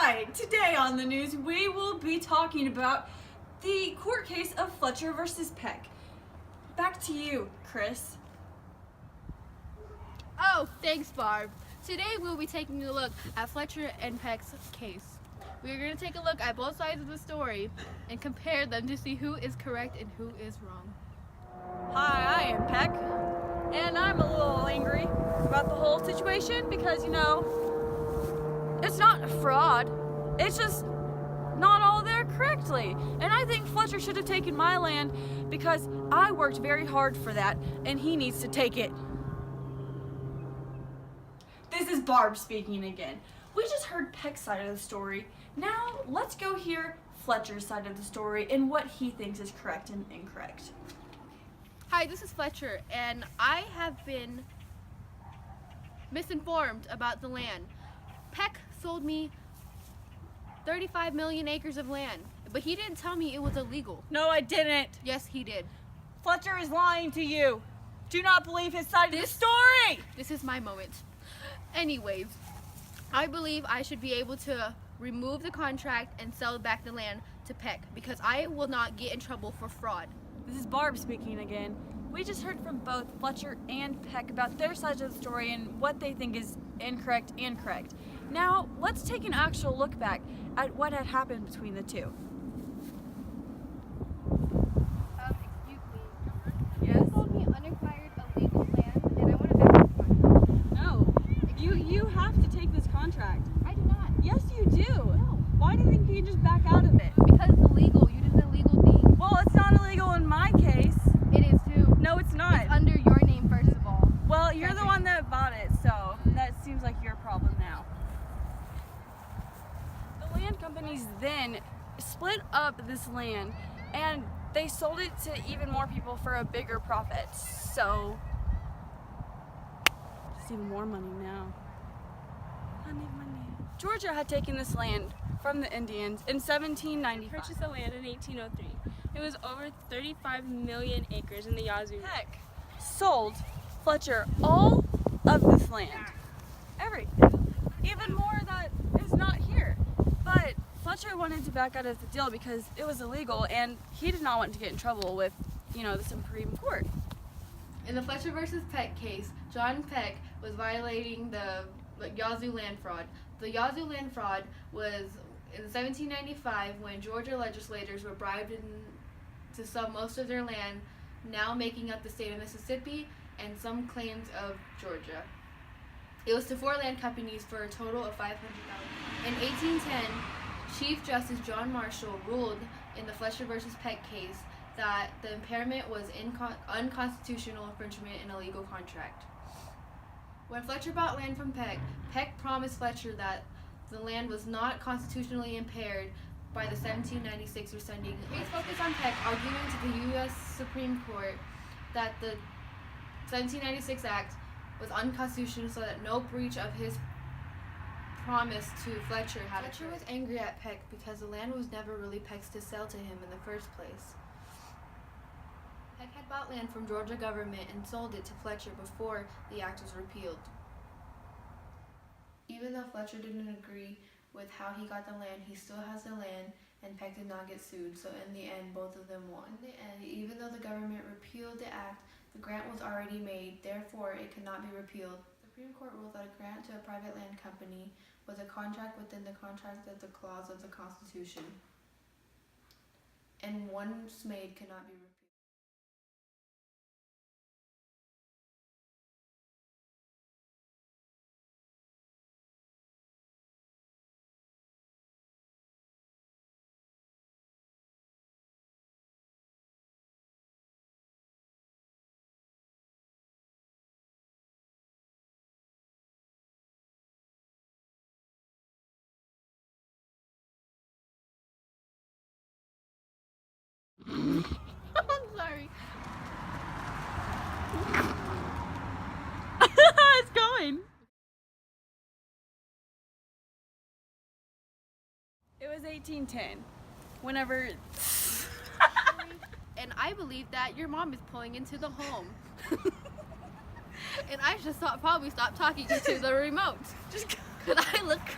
Alright, today on the news we will be talking about the court case of Fletcher versus Peck. Back to you, Chris. Oh, thanks, Barb. Today we'll be taking a look at Fletcher and Peck's case. We're going to take a look at both sides of the story and compare them to see who is correct and who is wrong. Hi, I am Peck, and I'm a little angry about the whole situation because, it's not a fraud. It's just not all there correctly. And I think Fletcher should have taken my land because I worked very hard for that, and he needs to take it. This is Barb speaking again. We just heard Peck's side of the story. Now let's go hear Fletcher's side of the story and what he thinks is correct and incorrect. Hi, this is Fletcher, and I have been misinformed about the land. Peck sold me 35 million acres of land, but he didn't tell me it was illegal. No, I didn't. Yes, he did. Fletcher is lying to you. Do not believe his side of the story. This is my moment. Anyways, I believe I should be able to remove the contract and sell back the land to Peck because I will not get in trouble for fraud. This is Barb speaking again. We just heard from both Fletcher and Peck about their sides of the story and what they think is incorrect and correct. Now, let's take an actual look back at what had happened between the two. Excuse me. Yes? You sold me unacquired illegal land and I want to back the contract. No. You have to take this contract. I do not. Yes, you do. No. Why do you think you can just back out of it? Because it's illegal. You did an illegal thing. Well, it's not illegal in my case. It is too. No, it's not. It's under your name, first of all. Well, you're the one that bought it, so that seems like your problem now. The land companies then split up this land and they sold it to even more people for a bigger profit. So, just even more money now. Money, money. Georgia had taken this land from the Indians in 1795. Purchased the land in 1803. It was over 35 million acres in the Yazoo. Peck sold Fletcher all of this land. Everything. Even more that is not here. But Fletcher wanted to back out of the deal because it was illegal and he did not want to get in trouble with, the Supreme Court. In the Fletcher versus Peck case, John Peck was violating the Yazoo land fraud. The Yazoo land fraud was in 1795 when Georgia legislators were bribed to sell most of their land, now making up the state of Mississippi and some claims of Georgia. It was to 4 land companies for a total of $500,000. In 1810, Chief Justice John Marshall ruled in the Fletcher versus Peck case that the impairment was unconstitutional infringement in a legal contract. When Fletcher bought land from Peck, Peck promised Fletcher that the land was not constitutionally impaired by the 1796 rescinding. Case focused on Peck arguing to the U.S. Supreme Court that the 1796 Act was unconstitutional, so that no breach of his promise to Fletcher had occurred. Fletcher was angry at Peck because the land was never really Peck's to sell to him in the first place. Peck had bought land from Georgia government and sold it to Fletcher before the act was repealed. Even though Fletcher didn't agree with how he got the land, he still has the land, and Peck did not get sued, so in the end, both of them won. In the end, even though the government repealed the act, the grant was already made, therefore it could not be repealed. The Supreme Court ruled that a grant to a private land company was a contract within the contract of the clause of the Constitution, and once made cannot be repealed. I'm sorry. It's going. It was 1810. Whenever. And I believe that your mom is pulling into the home. And I just thought probably stop talking into the remote. Just because I look crazy.